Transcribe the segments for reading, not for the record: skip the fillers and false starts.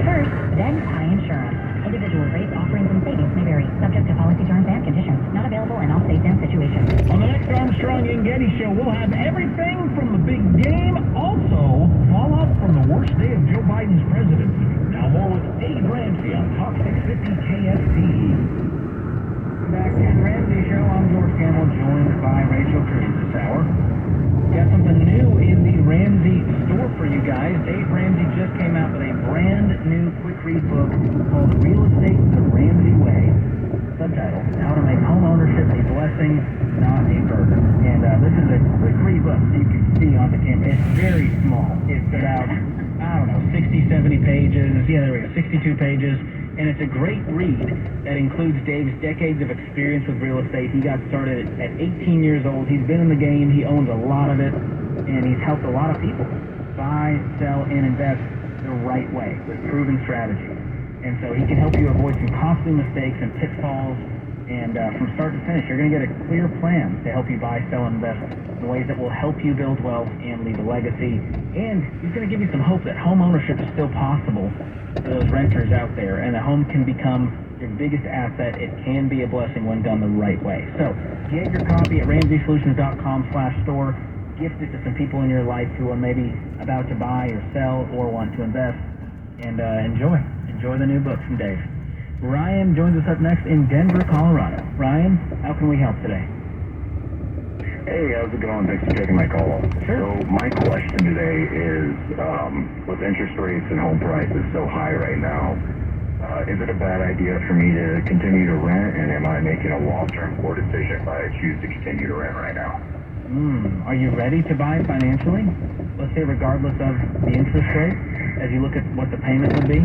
First, then high insurance. Individual rates, offerings, and savings may vary, subject to policy terms and conditions. Not available in all states and situations. On the next Armstrong and Getty Show, we'll have everything from the big game, also fallout from the worst day of Joe Biden's presidency. Now more with Dave Ramsey on Talk 650 KSTE. Back to the Ramsey Show. I'm George Campbell, joined by Rachel Cruz this hour. Got something new in the Ramsey store for you guys. Dave Ramsey just came out with a brand new quick read book called Real Estate the Ramsey Way. Subtitle, How to Make Home Ownership a Blessing, Not a Burden. And this is a quick read book, so you can see on the camera. It's very small. It's about, 60, 70 pages. Yeah, there we go, 62 pages. And it's a great read that includes Dave's decades of experience with real estate. He got started at 18 years old. He's been in the game. He owns a lot of it. And he's helped a lot of people buy, sell, and invest the right way with proven strategies. And so he can help you avoid some costly mistakes and pitfalls. And from start to finish, you're going to get a clear plan to help you buy, sell, and invest in ways that will help you build wealth and leave a legacy. And he's going to give you some hope that home ownership is still possible for those renters out there, and a home can become your biggest asset. It can be a blessing when done the right way. So get your copy at RamseySolutions.com/store. Gift it to some people in your life who are maybe about to buy or sell or want to invest. And enjoy the new book from Dave. Ryan joins us up next in Denver, Colorado. Ryan, how can we help today? Hey, how's it going? Thanks for taking my call. Sure. So my question today is, with interest rates and home prices so high right now, is it a bad idea for me to continue to rent, and am I making a long-term poor decision if I choose to continue to rent right now? Are you ready to buy financially? Let's say regardless of the interest rate, as you look at what the payment would be?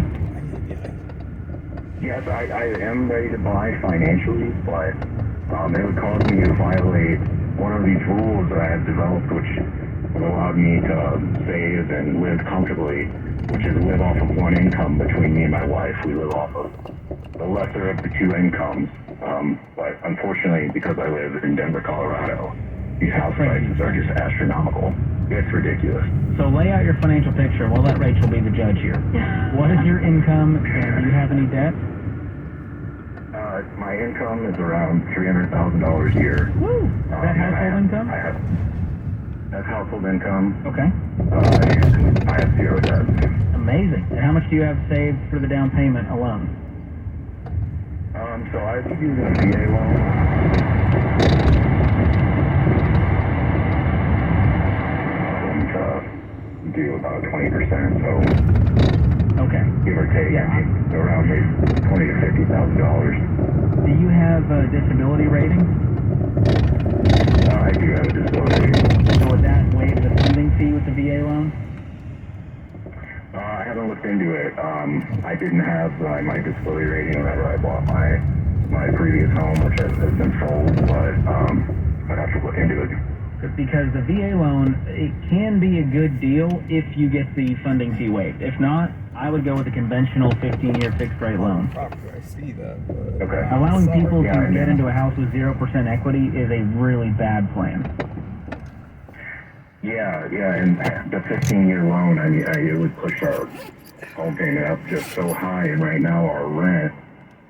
Yes, I am ready to buy financially, but it would cause me to violate one of these rules that I have developed, which would allow me to save and live comfortably, which is live off of one income between me and my wife. We live off of the lesser of the two incomes. But unfortunately, because I live in Denver, Colorado, these house prices are just astronomical. It's ridiculous. So lay out your financial picture, and we'll let Rachel be the judge here. What is your income, and do you have any debt? My income is around $300,000 a year. Woo! Is that household income? That's household income. Okay. I have zero debt. Amazing. And how much do you have saved for the down payment alone? So I've been using a VA loan. To do about 20%, so okay, give or take, around maybe $20,000 to $50,000. Do you have a disability rating? I do have a disability rating. So would that waive the funding fee with the VA loan? I haven't looked into it. I didn't have my disability rating whenever I bought my previous home, which has been sold, but I'd have to look into it. Because the VA loan, it can be a good deal if you get the funding fee waived. If not, I would go with a conventional 15-year fixed-rate loan. I see that. Okay. Allowing people to get into a house with 0% equity is a really bad plan. Yeah, and the 15-year loan, I mean, it would push our home payment up just so high, and right now our rent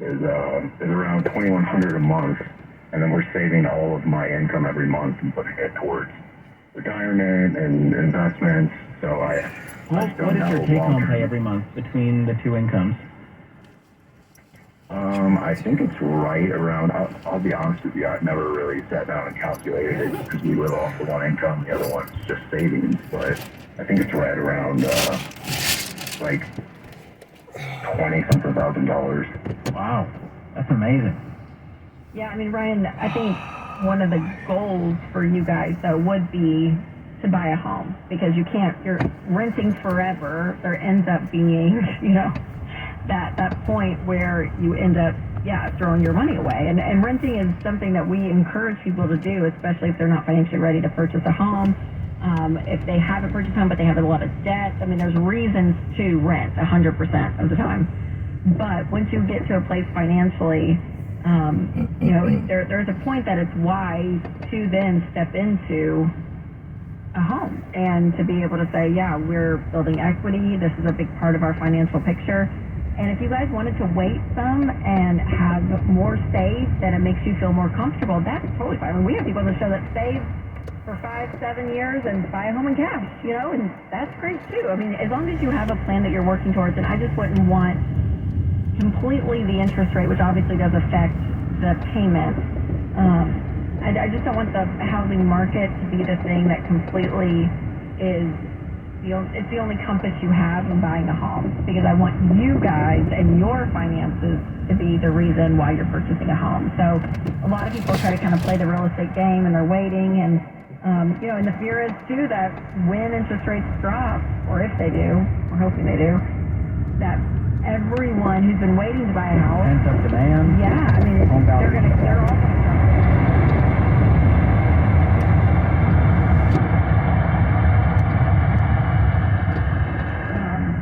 is around $2,100 a month. And then we're saving all of my income every month and putting it towards retirement and investments. So what is your take-home pay every month between the two incomes? I think it's right around, I'll be honest with you, I've never really sat down and calculated it because we live off of one income, the other one's just savings. But I think it's right around like $20-something thousand. Wow, that's amazing. Yeah, I mean, Ryan, I think one of the goals for you guys, though, would be to buy a home, because you're renting forever. There ends up being, that point where you end up, throwing your money away. And renting is something that we encourage people to do, especially if they're not financially ready to purchase a home. If they have a purchase home, but they have a lot of debt, I mean, there's reasons to rent 100% of the time. But once you get to a place financially, there's a point that it's wise to then step into a home, and to be able to say, yeah, we're building equity. This is a big part of our financial picture. And if you guys wanted to wait some and have more saved, then it makes you feel more comfortable. That's totally fine. I mean, we have people that show that save for 5-7 years and buy a home in cash, and that's great too. I mean, as long as you have a plan that you're working towards, and I just wouldn't want completely the interest rate, which obviously does affect the payment. I just don't want the housing market to be the thing that completely is it's the only compass you have in buying a home, because I want you guys and your finances to be the reason why you're purchasing a home. So a lot of people try to kind of play the real estate game, and they're waiting, and and the fear is too that when interest rates drop, or if they do, we're hoping they do, that everyone who's been waiting to buy a house, Pent-up demand. yeah, I mean, they're all going to drop.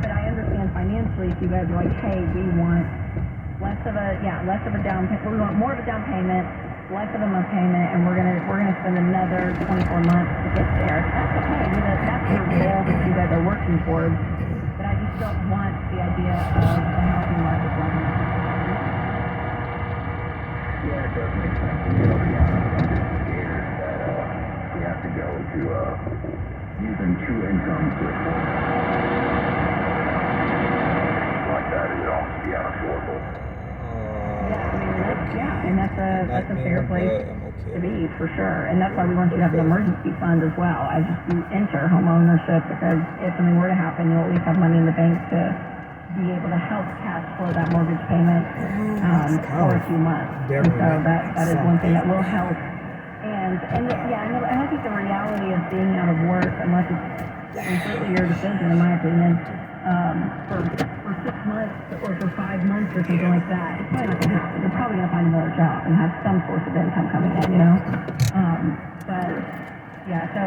But I understand financially, if you guys are like, hey, we want less of a down payment, we want more of a down payment, less of a month payment, and we're gonna spend another 24 months to get there. That's okay. I mean, that's your goal that you guys are working towards. But I just don't want the idea of the housing market running out. Yeah, it does make sense. And, to be honest, I'm just scared that we have to go to using two incomes to afford like that. It would almost be unaffordable. And that's a fair place to be, for sure. And that's why we want you to have an emergency fund as well as you enter home ownership, because if something were to happen, you'll at least have money in the bank to be able to help cash flow that mortgage payment for a few months. And so that is one thing that will help. And I think the reality of being out of work, unless it's completely your decision, in my opinion, for 6 months or for 5 months or something like that, it's probably not going to happen. You're probably going to find another job and have some source of income coming in, But yeah, so